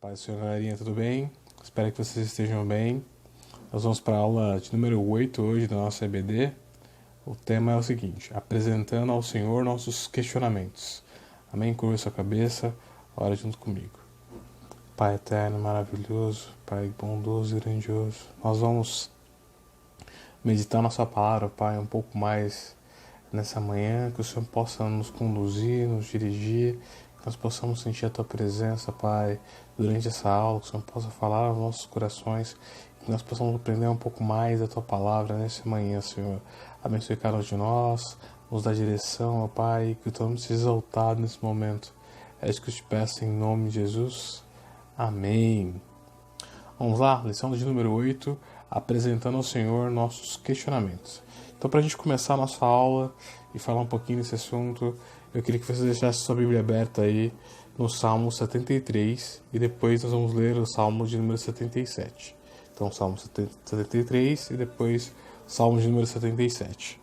Paz do Senhor, galerinha, tudo bem? Espero que vocês estejam bem. Nós vamos para a aula de número 8 hoje da nossa EBD. O tema é o seguinte: apresentando ao Senhor nossos questionamentos. Amém? Curva sua cabeça, ora junto comigo. Pai eterno, maravilhoso, Pai bondoso e grandioso, nós vamos meditar nossa palavra, Pai, um pouco mais nessa manhã, que o Senhor possa nos conduzir, nos dirigir, que nós possamos sentir a Tua presença, Pai, durante essa aula, que o Senhor possa falar aos nossos corações, que nós possamos aprender um pouco mais da Tua palavra nessa manhã, Senhor. Abençoe cada um de nós, nos dá direção, ó Pai, que o Teu nome seja exaltado nesse momento. É isso que eu te peço em nome de Jesus. Amém. Vamos lá, lição de número 8, apresentando ao Senhor nossos questionamentos. Então, para a gente começar a nossa aula e falar um pouquinho desse assunto, eu queria que você deixasse sua Bíblia aberta aí no Salmo 73 e depois nós vamos ler o Salmo de número 77. Então, Salmo 73 e depois Salmo de número 77.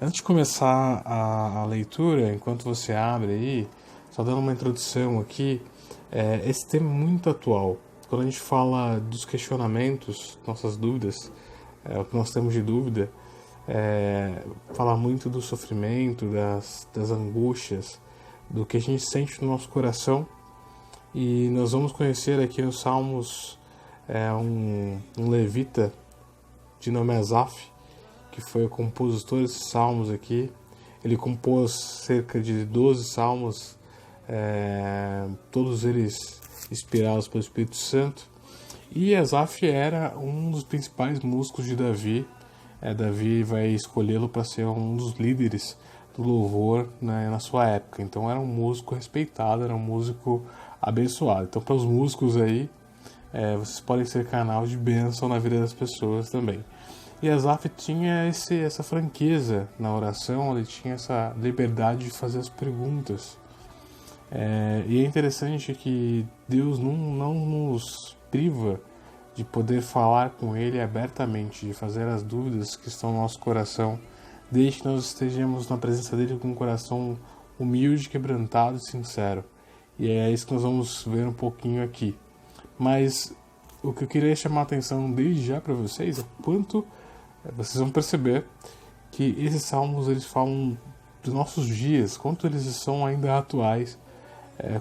Antes de começar a leitura, enquanto você abre aí, só dando uma introdução aqui, esse tema é muito atual. Quando a gente fala dos questionamentos, nossas dúvidas, o que nós temos de dúvida, fala muito do sofrimento, das angústias, do que a gente sente no nosso coração. E nós vamos conhecer aqui nos Salmos um levita de nome Asaf, que foi o compositor desses salmos aqui. Ele compôs cerca de 12 salmos, todos eles inspirados pelo Espírito Santo. E Asaf era um dos principais músicos de Davi. Davi vai escolhê-lo para ser um dos líderes do louvor, né, na sua época. Então era um músico respeitado, era um músico abençoado. Então, para os músicos aí, vocês podem ser canal de bênção na vida das pessoas também. E Asaf tinha essa franqueza na oração, ele tinha essa liberdade de fazer as perguntas. E é interessante que Deus não nos priva de poder falar com Ele abertamente, de fazer as dúvidas que estão no nosso coração, desde que nós estejamos na presença dEle com um coração humilde, quebrantado e sincero. E é isso que nós vamos ver um pouquinho aqui. Mas o que eu queria chamar a atenção desde já para vocês é o quanto vocês vão perceber que esses salmos eles falam dos nossos dias, quanto eles são ainda atuais,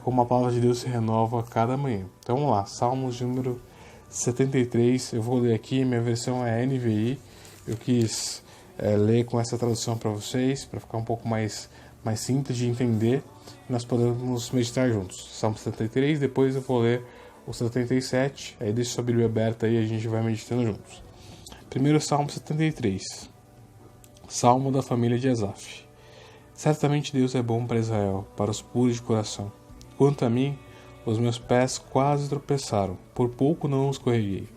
como a palavra de Deus se renova a cada manhã. Então vamos lá, Salmos de número 73, eu vou ler aqui, minha versão é NVI, eu quis ler com essa tradução para vocês, para ficar um pouco mais simples de entender, e nós podemos meditar juntos. Salmo 73, depois eu vou ler o 77, aí deixa sua Bíblia aberta aí e a gente vai meditando juntos. Primeiro Salmo 73, Salmo da família de Asaf. Certamente Deus é bom para Israel, para os puros de coração. Quanto a mim, os meus pés quase tropeçaram, por pouco não os escorreguei.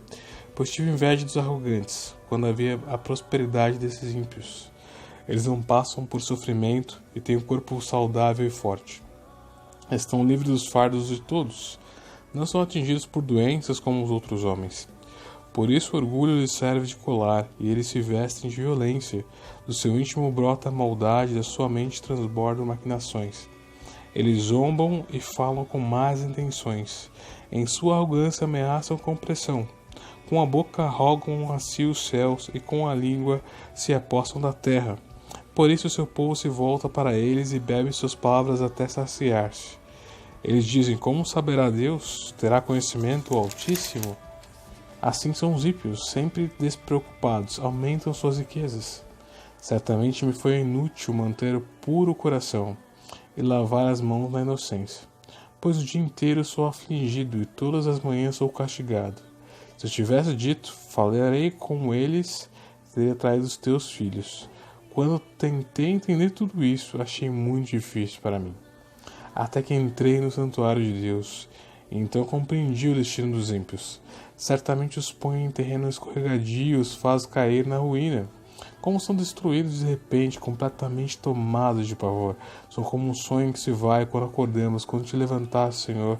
Pois tive inveja dos arrogantes, quando havia a prosperidade desses ímpios. Eles não passam por sofrimento e têm um corpo saudável e forte. Estão livres dos fardos de todos. Não são atingidos por doenças como os outros homens. Por isso o orgulho lhes serve de colar, e eles se vestem de violência. Do seu íntimo brota a maldade, da sua mente transbordam maquinações. Eles zombam e falam com más intenções. Em sua arrogância ameaçam com pressão. Com a boca rogam a si os céus, e com a língua se apossam da terra. Por isso o seu povo se volta para eles e bebe suas palavras até saciar-se. Eles dizem: como saberá Deus? Terá conhecimento o Altíssimo? Assim são os ímpios, sempre despreocupados, aumentam suas riquezas. Certamente me foi inútil manter o puro coração e lavar as mãos na inocência, pois o dia inteiro sou afligido e todas as manhãs sou castigado. Se eu tivesse dito, falarei com eles, teria traído os teus filhos. Quando tentei entender tudo isso, achei muito difícil para mim. Até que entrei no santuário de Deus, e então compreendi o destino dos ímpios. Certamente os põe em terreno escorregadio e os faz cair na ruína. Como são destruídos de repente, completamente tomados de pavor. São como um sonho que se vai quando acordamos. Quando te levantar, Senhor,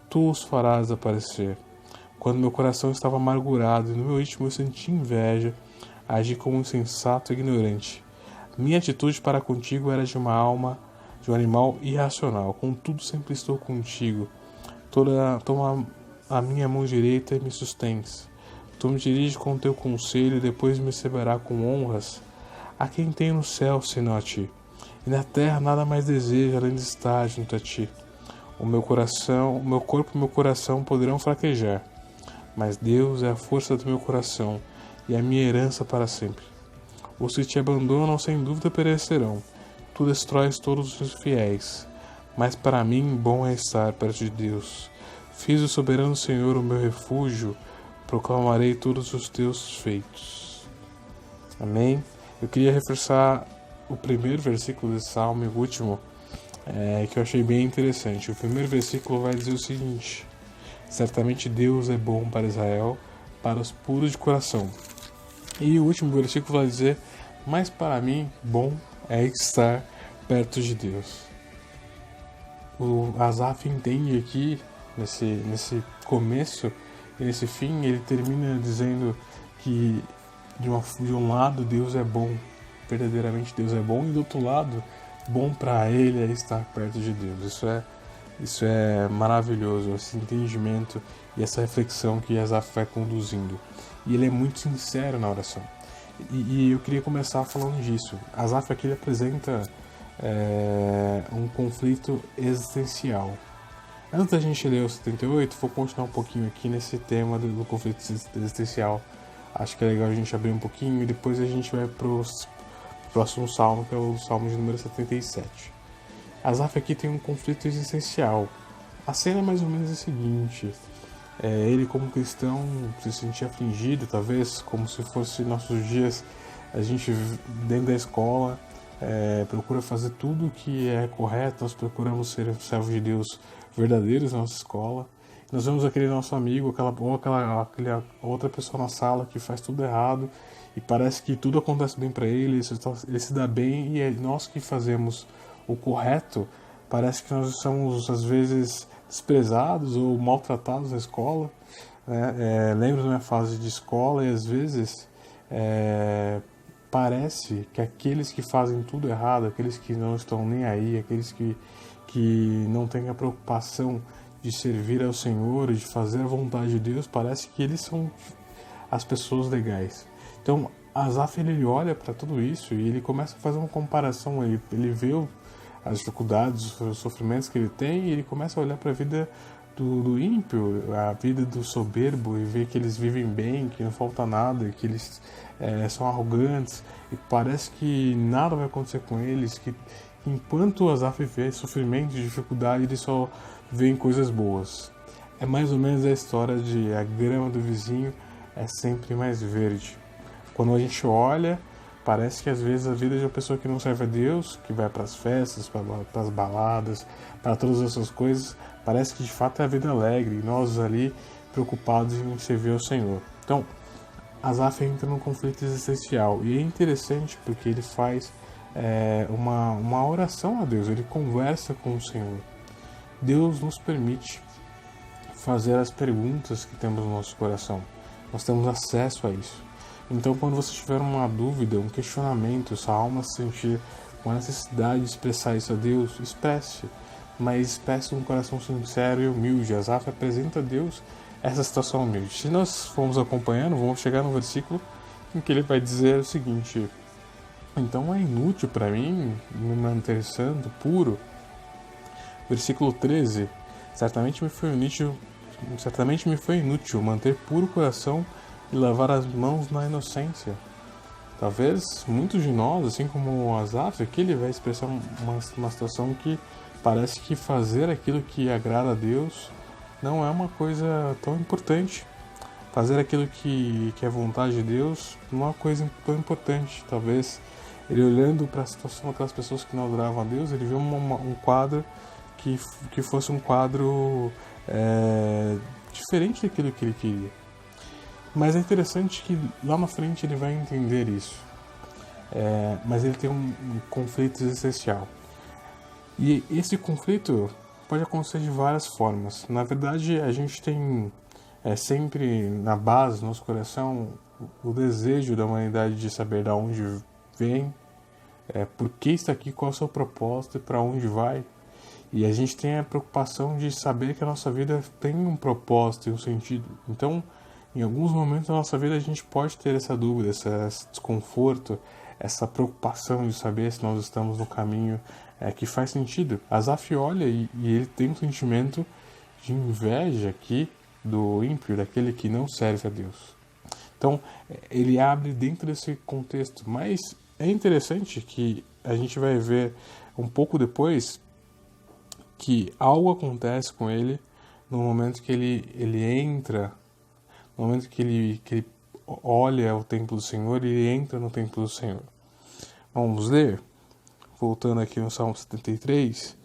tu os farás aparecer. Quando meu coração estava amargurado e no meu íntimo eu senti inveja, agi como um insensato e ignorante. Minha atitude para contigo era de um animal irracional. Contudo, sempre estou contigo. Toma a minha mão direita e me sustens. Tu me diriges com teu conselho e depois me receberá com honras. A quem tem no céu, senão a ti? E na terra nada mais desejo além de estar junto a ti. O meu corpo e meu coração poderão fraquejar, mas Deus é a força do meu coração e a minha herança para sempre. Os que te abandonam sem dúvida perecerão. Tu destróis todos os fiéis. Mas para mim bom é estar perto de Deus. Fiz o soberano Senhor o meu refúgio, proclamarei todos os teus feitos. Amém? Eu queria reforçar o primeiro versículo desse salmo e o último, que eu achei bem interessante. O primeiro versículo vai dizer o seguinte: certamente Deus é bom para Israel, para os puros de coração. E o último versículo vai dizer: mas para mim bom é estar perto de Deus. O Asaf entende aqui, nesse começo e nesse fim, ele termina dizendo que de um lado Deus é bom, verdadeiramente Deus é bom, e do outro lado, bom para ele é estar perto de Deus. Isso é maravilhoso, esse entendimento e essa reflexão que Asaf vai conduzindo. E ele é muito sincero na oração. E eu queria começar falando disso. Asaf aqui apresenta um conflito existencial. Antes da gente ler o 78, vou continuar um pouquinho aqui nesse tema do conflito existencial. Acho que é legal a gente abrir um pouquinho e depois a gente vai pro próximo salmo, que é o salmo de número 77. Asaf aqui tem um conflito existencial. A cena é mais ou menos a seguinte: ele como cristão se sentia afligido, talvez, como se fosse nossos dias. A gente dentro da escola procura fazer tudo o que é correto, nós procuramos ser servos de Deus verdadeiros na nossa escola. Nós vemos aquele nosso amigo, aquela outra pessoa na sala que faz tudo errado e parece que tudo acontece bem para ele se dá bem, e é nós que fazemos o correto. Parece que nós somos às vezes desprezados ou maltratados na escola. Lembro da minha fase de escola e às vezes parece que aqueles que fazem tudo errado, aqueles que não estão nem aí, aqueles que não têm a preocupação de servir ao Senhor, de fazer a vontade de Deus, parece que eles são as pessoas legais. Então, Asaf, ele olha para tudo isso e ele começa a fazer uma comparação. Ele vê as dificuldades, os sofrimentos que ele tem, e ele começa a olhar para a vida do ímpio, a vida do soberbo, e vê que eles vivem bem, que não falta nada, que eles são arrogantes, e parece que nada vai acontecer com eles, que enquanto Asaf vê sofrimento e dificuldade, ele só vê coisas boas. É mais ou menos a história de a grama do vizinho é sempre mais verde. Quando a gente olha, parece que às vezes a vida de uma pessoa que não serve a Deus, que vai para as festas, para as baladas, para todas essas coisas, parece que de fato é a vida alegre, e nós ali preocupados em servir ao Senhor. Então, Asaf entra num conflito existencial, e é interessante porque ele faz uma oração a Deus, ele conversa com o Senhor. Deus nos permite fazer as perguntas que temos no nosso coração. Nós temos acesso a isso. Então, quando você tiver uma dúvida, um questionamento, sua alma se sentir com a necessidade de expressar isso a Deus, expresse, mas expresse um coração sincero e humilde. Asaf apresenta a Deus essa situação humilde. Se nós formos acompanhando, vamos chegar no versículo em que ele vai dizer o seguinte: então é inútil para mim me manter santo, puro. Versículo 13: certamente me foi inútil manter puro o coração e lavar as mãos na inocência. Talvez muitos de nós, assim como Asaf, aqui ele vai expressar uma situação que parece que fazer aquilo que agrada a Deus não é uma coisa tão importante. Fazer aquilo que é vontade de Deus não é uma coisa tão importante. Talvez ele, olhando para a situação daquelas pessoas que não adoravam a Deus, ele viu um quadro que fosse um quadro diferente daquilo que ele queria. Mas é interessante que lá na frente ele vai entender isso. Mas ele tem um conflito existencial. E esse conflito pode acontecer de várias formas. Na verdade, a gente tem sempre na base, no nosso coração, o desejo da humanidade de saber de onde vem, por que está aqui, qual é o seu propósito e para onde vai. E a gente tem a preocupação de saber que a nossa vida tem um propósito e um sentido. Então, em alguns momentos da nossa vida a gente pode ter essa dúvida, esse desconforto, essa preocupação de saber se nós estamos no caminho que faz sentido. Asaf olha e ele tem um sentimento de inveja aqui do ímpio, daquele que não serve a Deus. Então, ele abre dentro desse contexto. Mas é interessante que a gente vai ver um pouco depois que algo acontece com ele no momento que ele entra, no momento que ele olha o templo do Senhor e ele entra no templo do Senhor. Vamos ler? Voltando aqui no Salmo 73,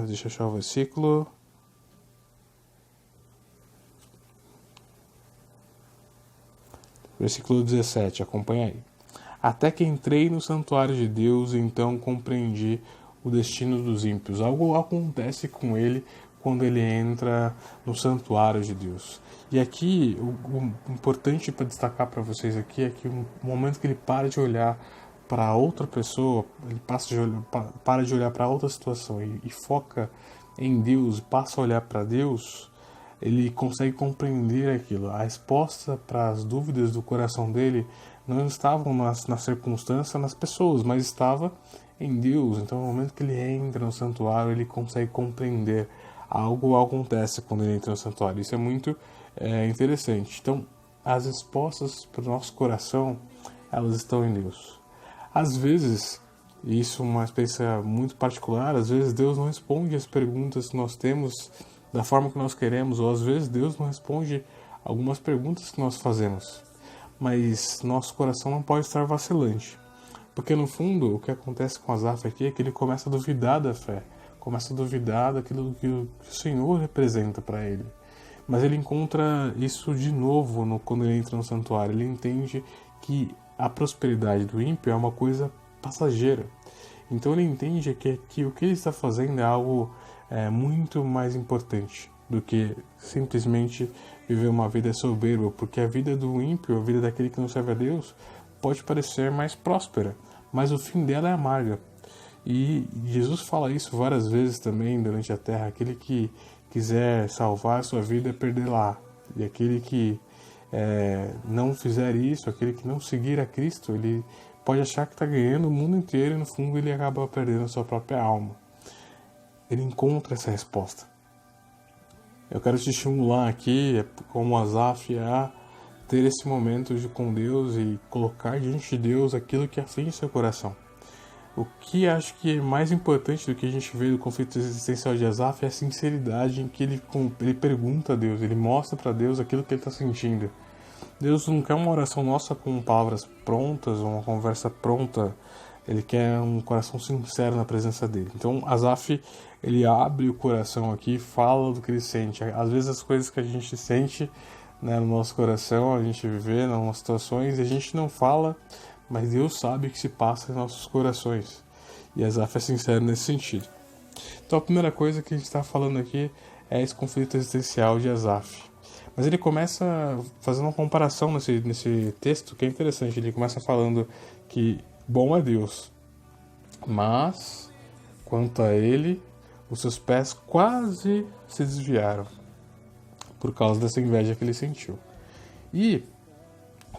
deixa eu achar o versículo. Versículo 17, acompanha aí. Até que entrei no santuário de Deus, então compreendi o destino dos ímpios. Algo acontece com ele quando ele entra no santuário de Deus. E aqui, o importante para destacar para vocês aqui é que o momento que ele para de olhar para outra pessoa, ele para de olhar para outra situação e foca em Deus, passa a olhar para Deus, ele consegue compreender aquilo. A resposta para as dúvidas do coração dele não estavam na circunstância, nas pessoas, mas estava em Deus. Então, no momento que ele entra no santuário, ele consegue compreender. Algo acontece quando ele entra no santuário. Isso é muito interessante. Então, as respostas para o nosso coração, elas estão em Deus. Às vezes, isso é uma experiência muito particular, às vezes Deus não responde as perguntas que nós temos da forma que nós queremos, ou às vezes Deus não responde algumas perguntas que nós fazemos. Mas nosso coração não pode estar vacilante. Porque no fundo, o que acontece com Asaf aqui é que ele começa a duvidar da fé, começa a duvidar daquilo que o Senhor representa para ele. Mas ele encontra isso de novo quando ele entra no santuário. Ele entende que a prosperidade do ímpio é uma coisa passageira. Então ele entende que o que ele está fazendo é algo muito mais importante do que simplesmente viver uma vida soberba, porque a vida do ímpio, a vida daquele que não serve a Deus, pode parecer mais próspera, mas o fim dela é amarga. E Jesus fala isso várias vezes também durante a terra: aquele que quiser salvar a sua vida, perderá, e aquele que não fizer isso, aquele que não seguir a Cristo, ele pode achar que está ganhando o mundo inteiro e no fundo ele acaba perdendo a sua própria alma. Ele encontra essa resposta. Eu quero te estimular aqui, como Asaf, a ter esse momento com Deus e colocar diante de Deus aquilo que aflige seu coração. O que acho que é mais importante do que a gente vê do conflito existencial de Asaf é a sinceridade em que ele pergunta a Deus, ele mostra para Deus aquilo que ele está sentindo. Deus não quer uma oração nossa com palavras prontas, uma conversa pronta. Ele quer um coração sincero na presença dele. Então, Asaf, ele abre o coração aqui, fala do que ele sente. Às vezes as coisas que a gente sente, né, no nosso coração, a gente vê em algumas situações e a gente não fala, mas Deus sabe o que se passa em nossos corações. E Asaf é sincero nesse sentido. Então a primeira coisa que a gente está falando aqui é esse conflito existencial de Asaf. Mas ele começa fazendo uma comparação nesse texto que é interessante. Ele começa falando que bom é Deus, mas quanto a ele, os seus pés quase se desviaram por causa dessa inveja que ele sentiu. E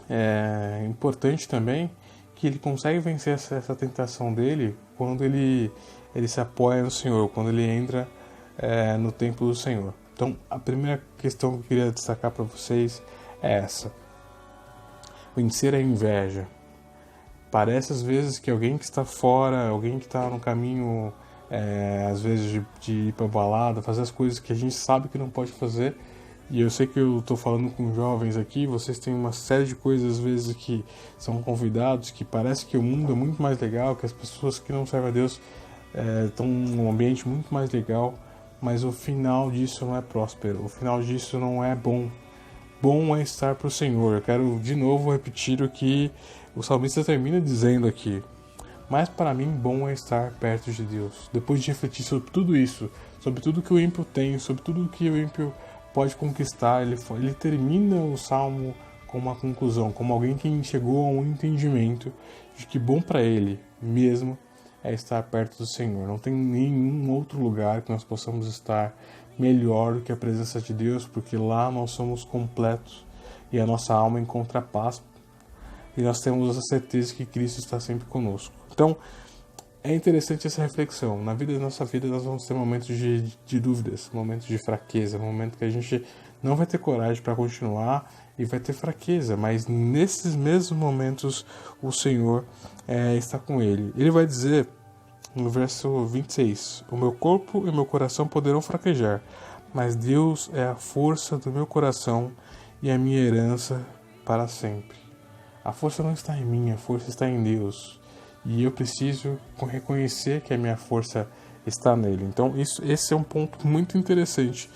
é importante também que ele consegue vencer essa tentação dele quando ele se apoia no Senhor, quando ele entra no templo do Senhor. Então, a primeira questão que eu queria destacar para vocês é essa: vencer a inveja. Parece às vezes que alguém que está fora, alguém que está no caminho, às vezes de ir para balada, fazer as coisas que a gente sabe que não pode fazer. E eu sei que eu estou falando com jovens aqui, vocês têm uma série de coisas às vezes que são convidados, que parece que o mundo é muito mais legal, que as pessoas que não servem a Deus estão num ambiente muito mais legal, mas o final disso não é próspero, o final disso não é bom. Bom é estar para o Senhor. Eu quero de novo repetir o que o salmista termina dizendo aqui: mas para mim bom é estar perto de Deus. Depois de refletir sobre tudo isso, sobre tudo que o ímpio tem, sobre tudo que o ímpio pode conquistar, ele termina o salmo com uma conclusão, como alguém que chegou a um entendimento de que bom para ele mesmo é estar perto do Senhor. Não tem nenhum outro lugar que nós possamos estar melhor do que a presença de Deus, porque lá nós somos completos e a nossa alma encontra paz e nós temos a certeza que Cristo está sempre conosco. Então, é interessante essa reflexão. Na nossa vida nós vamos ter momentos de dúvidas, momentos de fraqueza, momentos que a gente não vai ter coragem para continuar e vai ter fraqueza, mas nesses mesmos momentos o Senhor está com ele. Ele vai dizer no verso 26, o meu corpo e meu coração poderão fraquejar, mas Deus é a força do meu coração e a minha herança para sempre. A força não está em mim, a força está em Deus. E eu preciso reconhecer que a minha força está nele. Então esse é um ponto muito interessante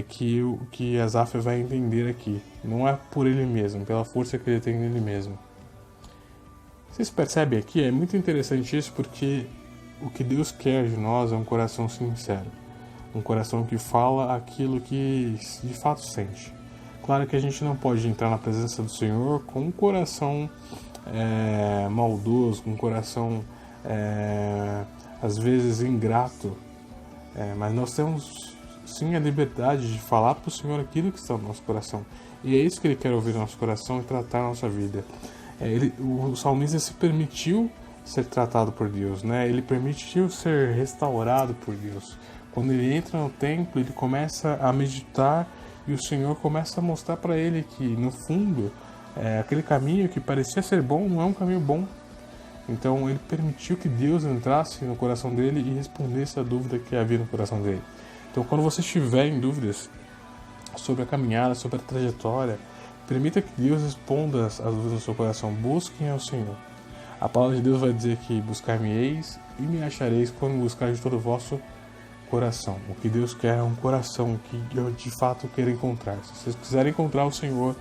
que Asaf vai entender aqui. Não é por ele mesmo, pela força que ele tem nele mesmo. Vocês percebem aqui? É muito interessante isso porque o que Deus quer de nós é um coração sincero. Um coração que fala aquilo que de fato sente. Claro que a gente não pode entrar na presença do Senhor com um coração maldoso, com um coração às vezes ingrato, mas nós temos sim a liberdade de falar para o Senhor aquilo que está no nosso coração, e é isso que Ele quer ouvir no nosso coração e tratar a nossa vida. O salmista se permitiu ser tratado por Deus, né? Ele permitiu ser restaurado por Deus. Quando ele entra no templo, ele começa a meditar e o Senhor começa a mostrar para ele que no fundo aquele caminho que parecia ser bom não é um caminho bom. Então ele permitiu que Deus entrasse no coração dele e respondesse a dúvida que havia no coração dele. Então quando você estiver em dúvidas sobre a caminhada, sobre a trajetória, permita que Deus responda as dúvidas no seu coração. Busquem ao Senhor. A palavra de Deus vai dizer que buscar-me-eis e me achareis quando me buscar de todo o vosso coração. O que Deus quer é um coração que eu de fato quero encontrar. Se vocês quiserem encontrar o Senhor,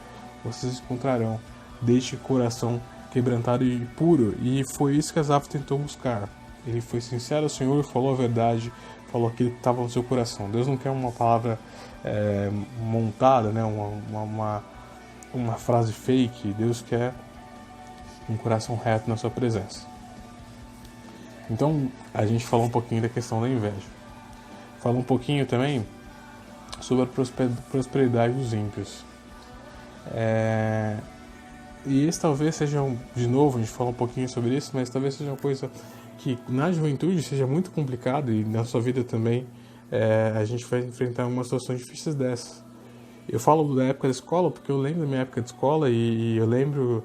vocês encontrarão deste coração quebrantado e puro. E foi isso que Asaf tentou buscar. Ele foi sincero ao Senhor, falou a verdade, falou aquilo que estava no seu coração. Deus não quer uma palavra montada, né? uma frase fake. Deus quer um coração reto na sua presença. Então, a gente falou um pouquinho da questão da inveja. Falou um pouquinho também sobre a prosperidade dos ímpios. E esse talvez seja, de novo, a gente falou um pouquinho sobre isso, mas talvez seja uma coisa que na juventude seja muito complicado, e na sua vida também a gente vai enfrentar uma situação difícil dessas. Eu falo da época da escola porque eu lembro da minha época de escola e eu lembro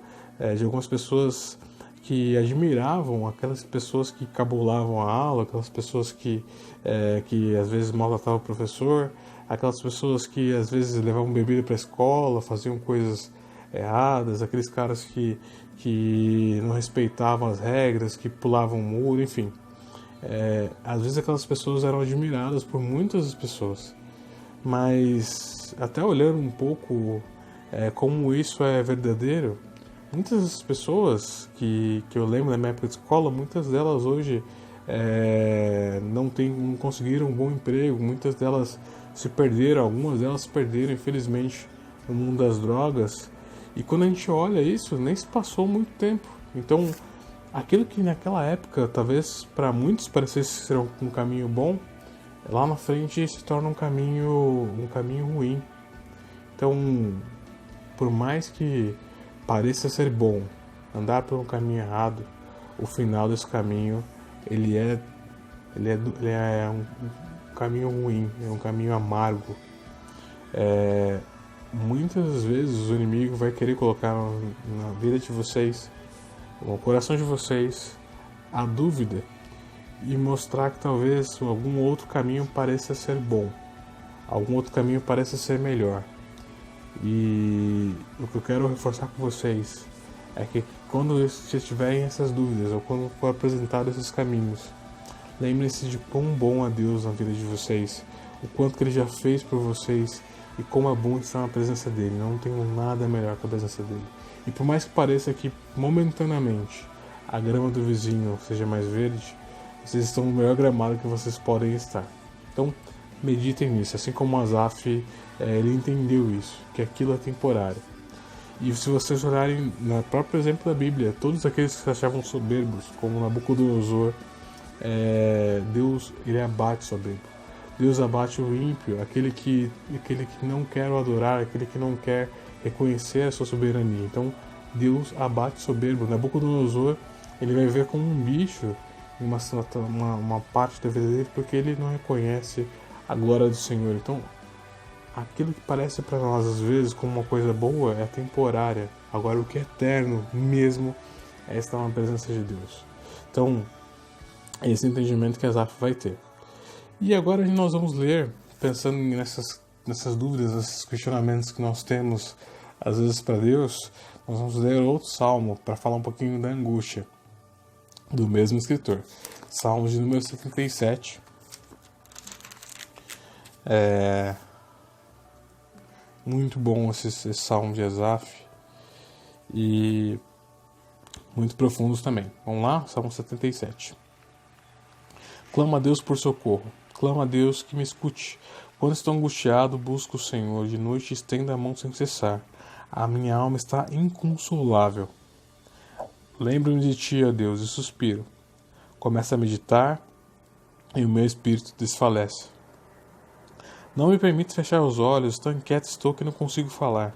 de algumas pessoas que admiravam aquelas pessoas que cabulavam a aula, aquelas pessoas que às vezes maltratavam o professor, aquelas pessoas que às vezes levavam bebida para a escola, faziam coisas erradas, aqueles caras que não respeitavam as regras, que pulavam o muro, enfim. Às vezes aquelas pessoas eram admiradas por muitas pessoas, mas até olhando um pouco como isso é verdadeiro, muitas pessoas que eu lembro da minha época de escola, muitas delas hoje não conseguiram um bom emprego, muitas delas se perderam, algumas delas se perderam infelizmente no mundo das drogas. E quando a gente olha isso, nem se passou muito tempo. Então, aquilo que naquela época talvez para muitos parecesse ser um caminho bom, lá na frente se torna um caminho ruim. Então, por mais que pareça ser bom andar por um caminho errado, o final desse caminho ele é um caminho ruim, é um caminho amargo. Muitas vezes o inimigo vai querer colocar na vida de vocês, no coração de vocês, a dúvida e mostrar que talvez algum outro caminho pareça ser bom, algum outro caminho pareça ser melhor. E o que eu quero reforçar com vocês é que quando vocês tiverem essas dúvidas ou quando for apresentado esses caminhos, lembrem-se de quão bom é Deus na vida de vocês, o quanto que Ele já fez por vocês e como é bom estar na presença dEle. Não tem nada melhor que a presença dEle. E por mais que pareça que momentaneamente a grama do vizinho seja mais verde, vocês estão no melhor gramado que vocês podem estar. Então meditem nisso, assim como Asaf, ele entendeu isso, que aquilo é temporário. E se vocês olharem no próprio exemplo da Bíblia, todos aqueles que se achavam soberbos, como Nabucodonosor, Deus ele abate soberbo. Deus abate o ímpio, aquele que não quer o adorar, aquele que não quer reconhecer a sua soberania. Então Deus abate soberbo. Nabucodonosor ele vai ver como um bicho em uma parte da vida dele, porque ele não reconhece a glória do Senhor. Então aquilo que parece para nós às vezes como uma coisa boa é temporária. Agora o que é eterno mesmo é estar na presença de Deus. Então esse entendimento que Asaf vai ter. E agora nós vamos ler, pensando nessas dúvidas, nesses questionamentos que nós temos às vezes para Deus, nós vamos ler outro salmo para falar um pouquinho da angústia do mesmo escritor. Salmo de número 77. Muito bom esse salmo de Asaf e muito profundos também. Vamos lá, Salmo 77. Clama a Deus por socorro. Clama a Deus que me escute. Quando estou angustiado, busco o Senhor. De noite estendo a mão sem cessar. A minha alma está inconsolável. Lembro-me de ti, ó Deus, e suspiro. Começo a meditar e o meu espírito desfalece. Não me permite fechar os olhos, tão inquieto estou que não consigo falar.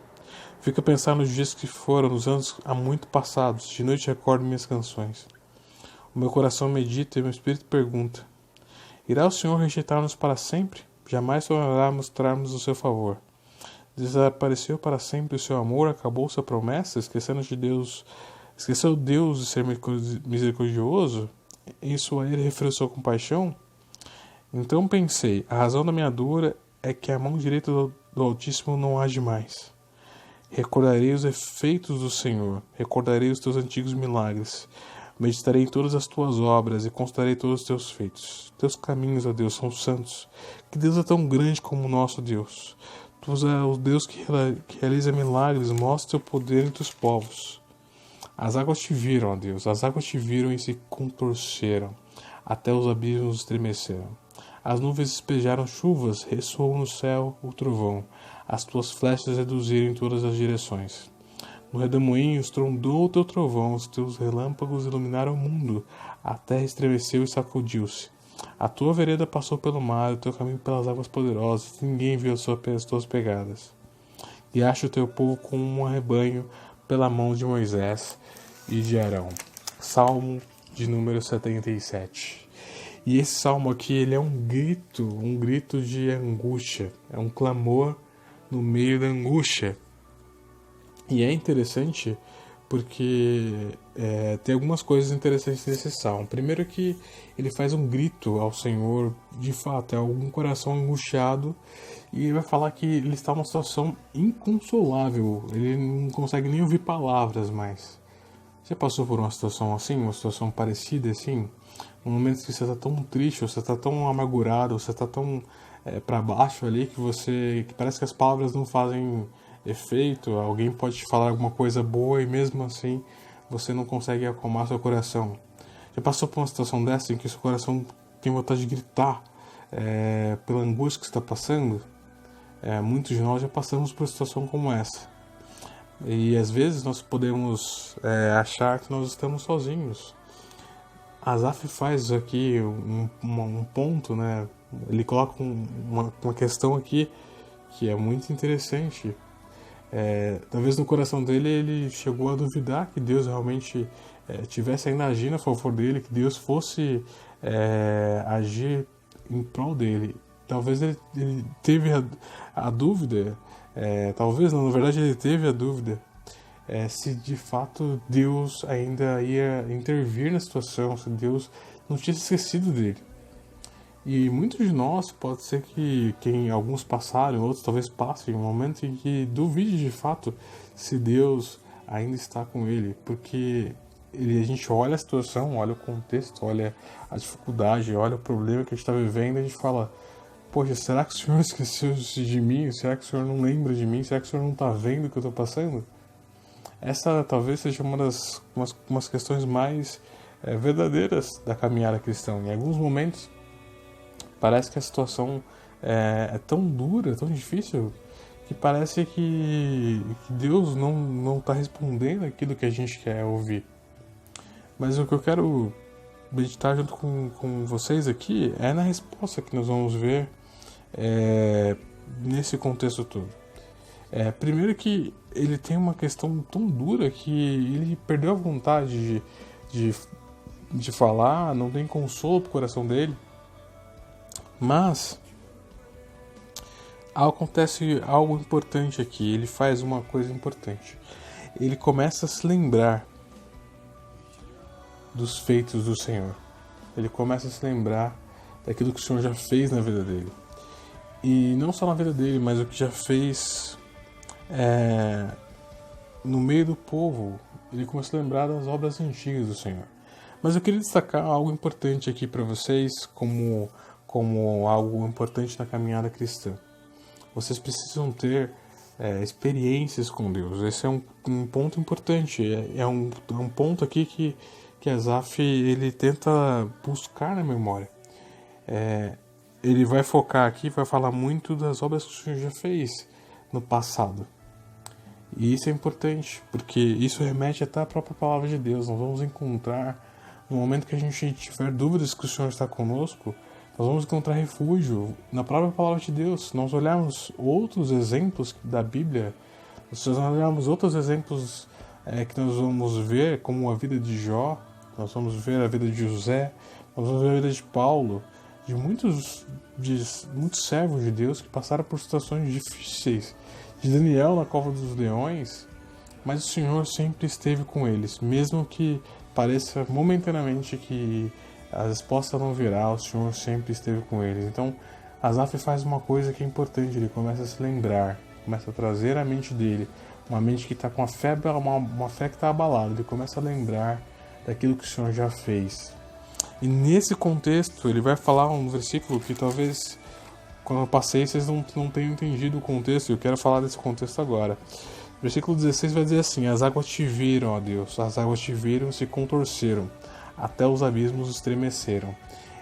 Fico a pensar nos dias que foram, nos anos há muito passados. De noite recordo minhas canções. O meu coração medita e meu espírito pergunta: irá o Senhor rejeitar-nos para sempre? Jamais tornará a mostrar-nos o seu favor. Desapareceu para sempre o seu amor, acabou-se a promessa, esqueceu Deus de ser misericordioso? Em sua ira referiu sua compaixão? Então pensei, a razão da minha dor é que a mão direita do Altíssimo não age mais. Recordarei os efeitos do Senhor, recordarei os teus antigos milagres. Meditarei em todas as tuas obras e considerarei todos os teus feitos. Teus caminhos, ó Deus, são santos. Que Deus é tão grande como o nosso Deus. Tu és o Deus que realiza milagres, mostra teu poder entre os povos. As águas te viram, ó Deus, as águas te viram e se contorceram, até os abismos estremeceram. As nuvens despejaram chuvas, ressoou no céu o trovão. As tuas flechas reduziram em todas as direções. No redemoinho estrondou o teu trovão, os teus relâmpagos iluminaram o mundo, a terra estremeceu e sacudiu-se. A tua vereda passou pelo mar, o teu caminho pelas águas poderosas, ninguém viu as tuas pegadas. Guiaste o teu povo como um rebanho pela mão de Moisés e de Arão. Salmo de número 77. E esse salmo aqui, ele é um grito de angústia, é um clamor no meio da angústia. E é interessante porque tem algumas coisas interessantes nesse salmo. Primeiro que ele faz um grito ao Senhor, de fato, é algum coração angustiado, e ele vai falar que ele está numa situação inconsolável, ele não consegue nem ouvir palavras mais. Você passou por uma situação assim, uma situação parecida assim? Um momento que você está tão triste, você está tão amargurado, você está tão para baixo ali que parece que as palavras não fazem efeito, alguém pode te falar alguma coisa boa e mesmo assim você não consegue acalmar seu coração. Já passou por uma situação dessa em que seu coração tem vontade de gritar pela angústia que você está passando? Muitos de nós já passamos por uma situação como essa. E às vezes nós podemos achar que nós estamos sozinhos. Asaf faz aqui um ponto, né? Ele coloca uma questão aqui que é muito interessante. Talvez no coração dele ele chegou a duvidar que Deus realmente tivesse ainda agindo a favor dele, que Deus fosse agir em prol dele. Talvez ele teve a dúvida, talvez não, na verdade ele teve a dúvida se de fato Deus ainda ia intervir na situação, se Deus não tinha esquecido dele. E muitos de nós, pode ser que alguns passaram, outros talvez passem um momento em que duvide de fato se Deus ainda está com ele, porque a gente olha a situação, olha o contexto, olha a dificuldade, olha o problema que a gente está vivendo e a gente fala: poxa, será que o Senhor esqueceu de mim? Será que o Senhor não lembra de mim? Será que o Senhor não está vendo o que eu estou passando? Essa talvez seja umas questões mais verdadeiras da caminhada cristã. Em alguns momentos parece que a situação é tão dura, tão difícil, que parece que Deus não está respondendo aquilo que a gente quer ouvir. Mas o que eu quero meditar junto com vocês aqui é na resposta que nós vamos ver nesse contexto todo. Primeiro que ele tem uma questão tão dura que ele perdeu a vontade de falar, não tem consolo pro coração dele. Mas acontece algo importante aqui, ele faz uma coisa importante. Ele começa a se lembrar dos feitos do Senhor. Ele começa a se lembrar daquilo que o Senhor já fez na vida dele. E não só na vida dele, mas o que já fez no meio do povo. Ele começa a lembrar das obras antigas do Senhor. Mas eu queria destacar algo importante aqui para vocês como algo importante na caminhada cristã. Vocês precisam ter experiências com Deus. Esse é um ponto importante. É um ponto aqui que Asaf ele tenta buscar na memória. Ele vai focar aqui, vai falar muito das obras que o Senhor já fez no passado. E isso é importante, porque isso remete até à própria palavra de Deus. Nós vamos encontrar, no momento que a gente tiver dúvidas que o Senhor está conosco, nós vamos encontrar refúgio na própria palavra de Deus. Se nós olharmos outros exemplos da Bíblia, se nós olharmos outros exemplos que nós vamos ver, como a vida de Jó, nós vamos ver a vida de José, nós vamos ver a vida de Paulo, de muitos servos de Deus que passaram por situações difíceis, de Daniel na cova dos leões, mas o Senhor sempre esteve com eles, mesmo que pareça momentaneamente que a resposta não virá, o Senhor sempre esteve com eles. Então, Asaf faz uma coisa que é importante, ele começa a se lembrar, começa a trazer à mente dele, uma mente que está com a fé, uma fé que está abalada, ele começa a lembrar daquilo que o Senhor já fez. E nesse contexto, ele vai falar um versículo que talvez, quando eu passei, vocês não tenham entendido o contexto, e eu quero falar desse contexto agora. Versículo 16 vai dizer assim: as águas te viram, ó Deus, as águas te viram e se contorceram, até os abismos estremeceram.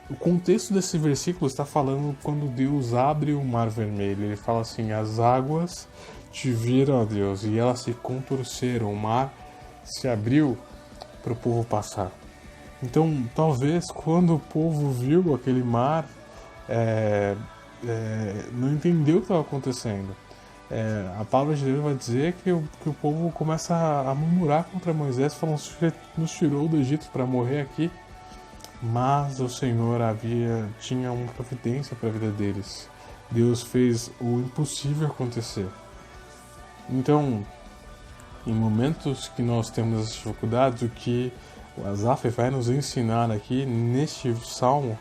O contexto desse versículo está falando quando Deus abre o mar vermelho. Ele fala assim: as águas te viram, ó Deus, e elas se contorceram, o mar se abriu para o povo passar. Então, talvez quando o povo viu aquele mar, não entendeu o que estava acontecendo. A palavra de Deus vai dizer que o povo começa a murmurar contra Moisés, falando: "Você nos tirou do Egito para morrer aqui." Mas o Senhor tinha uma providência para a vida deles. Deus fez o impossível acontecer. Então, em momentos que nós temos as dificuldades, o que o Asaf vai nos ensinar aqui neste salmo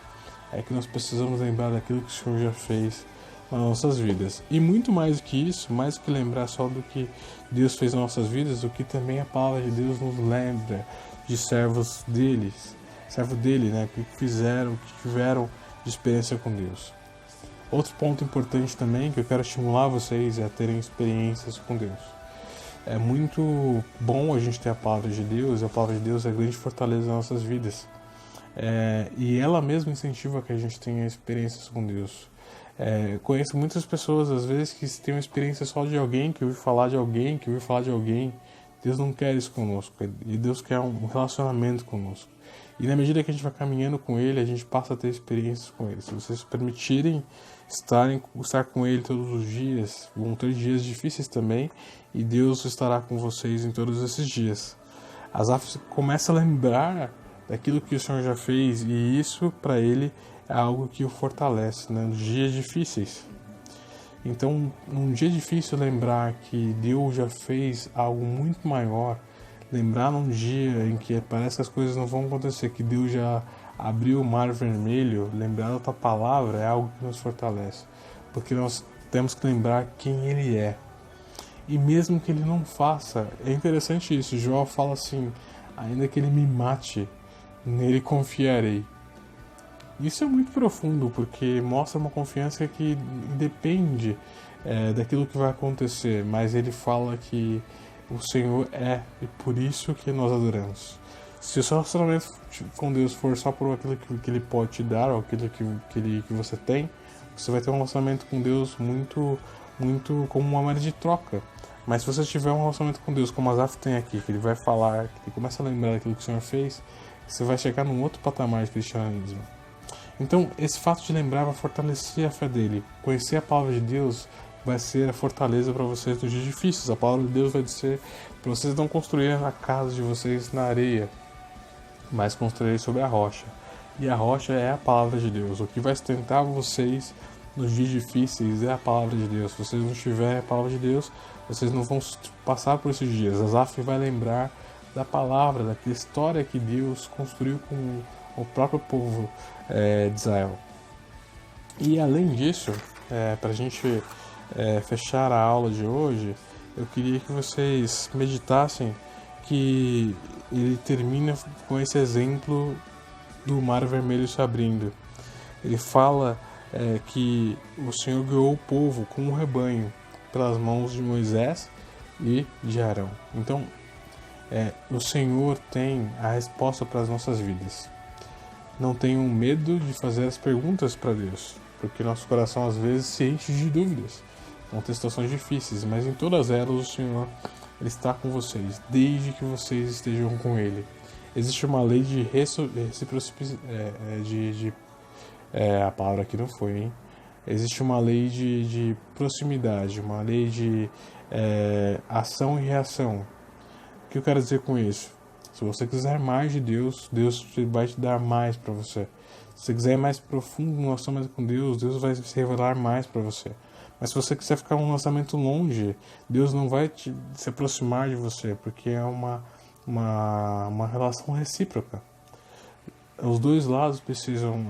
é que nós precisamos lembrar daquilo que o Senhor já fez nas nossas vidas. E muito mais do que isso, mais que lembrar só do que Deus fez nas nossas vidas, o que também a palavra de Deus nos lembra de servo dele, né, que tiveram de experiência com Deus. Outro ponto importante também que eu quero estimular vocês é a terem experiências com Deus. É muito bom a gente ter a palavra de Deus, e a palavra de Deus é a grande fortaleza das nossas vidas. E ela mesma incentiva que a gente tenha experiências com Deus. Conheço muitas pessoas, às vezes, que têm uma experiência só de alguém, que ouviu falar de alguém, que ouviu falar de alguém. Deus não quer isso conosco, e Deus quer um relacionamento conosco. E na medida que a gente vai caminhando com Ele, a gente passa a ter experiências com Ele. Se vocês permitirem estar com Ele todos os dias, vão ter dias difíceis também, e Deus estará com vocês em todos esses dias. Asaf começa a lembrar daquilo que o Senhor já fez, e isso para ele é algo que o fortalece, né, nos dias difíceis. Então, num dia difícil, lembrar que Deus já fez algo muito maior, lembrar num dia em que parece que as coisas não vão acontecer, que Deus já abriu o mar vermelho, lembrar da tua palavra é algo que nos fortalece, porque nós temos que lembrar quem Ele é. E mesmo que Ele não faça, é interessante isso, Jó fala assim: ainda que Ele me mate, nele confiarei. Isso é muito profundo, porque mostra uma confiança que independe daquilo que vai acontecer, mas ele fala que o Senhor é, e por isso que nós adoramos. Se o seu relacionamento com Deus for só por aquilo que Ele pode te dar, ou aquilo que você tem, você vai ter um relacionamento com Deus muito, muito como uma moeda de troca. Mas se você tiver um relacionamento com Deus, como Asaf tem aqui, que ele vai falar, que ele começa a lembrar daquilo que o Senhor fez, você vai chegar num outro patamar de cristianismo. Então, esse fato de lembrar vai fortalecer a fé dele. Conhecer a palavra de Deus vai ser a fortaleza para vocês nos dias difíceis. A palavra de Deus vai dizer para vocês não construírem a casa de vocês na areia, mas construírem sobre a rocha. E a rocha é a palavra de Deus. O que vai sustentar vocês nos dias difíceis é a palavra de Deus. Se vocês não tiverem a palavra de Deus, vocês não vão passar por esses dias. Asaf vai lembrar da palavra, daquela história que Deus construiu com o próprio povo de Israel. E além disso, para a gente fechar a aula de hoje, eu queria que vocês meditassem que ele termina com esse exemplo do Mar Vermelho se abrindo. Ele fala que o Senhor guiou o povo com um rebanho pelas mãos de Moisés e de Arão. Então, o Senhor tem a resposta para as nossas vidas. Não tenham medo de fazer as perguntas para Deus, porque nosso coração às vezes se enche de dúvidas. Vão ter situações difíceis, mas em todas elas o Senhor ele está com vocês, desde que vocês estejam com Ele. Existe uma lei de reciprocidade. A palavra aqui não foi, hein? Existe uma lei de proximidade, uma lei de ação e reação. O que eu quero dizer com isso? Se você quiser mais de Deus, Deus vai te dar mais para você. Se você quiser ir mais profundo no relacionamento com Deus, Deus vai se revelar mais para você. Mas se você quiser ficar um relacionamento longe, Deus não vai se aproximar de você, porque é uma relação recíproca. Os dois lados precisam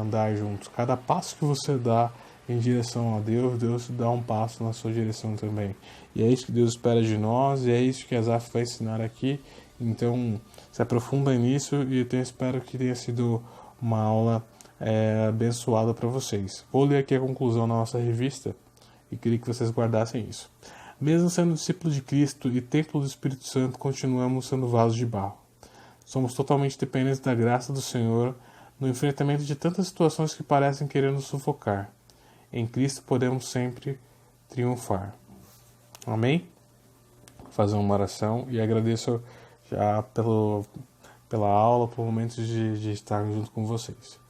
andar juntos. Cada passo que você dá em direção a Deus, Deus dá um passo na sua direção também. E é isso que Deus espera de nós, e é isso que Asaf vai ensinar aqui. Então, se aprofunda nisso, e eu espero que tenha sido uma aula abençoada para vocês. Vou ler aqui a conclusão da nossa revista, e queria que vocês guardassem isso. Mesmo sendo discípulos de Cristo e templo do Espírito Santo, continuamos sendo vasos de barro. Somos totalmente dependentes da graça do Senhor no enfrentamento de tantas situações que parecem querer nos sufocar. Em Cristo podemos sempre triunfar. Amém? Vou fazer uma oração e agradeço já pela aula, pelo momento de estar junto com vocês.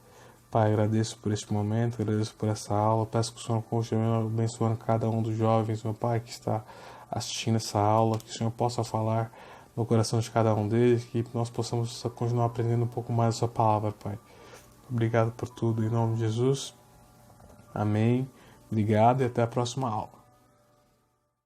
Pai, agradeço por este momento, agradeço por essa aula, peço que o Senhor continue abençoando cada um dos jovens, meu Pai, que está assistindo essa aula, que o Senhor possa falar no coração de cada um deles, que nós possamos continuar aprendendo um pouco mais a sua palavra, Pai. Obrigado por tudo, em nome de Jesus. Amém. Obrigado e até a próxima aula.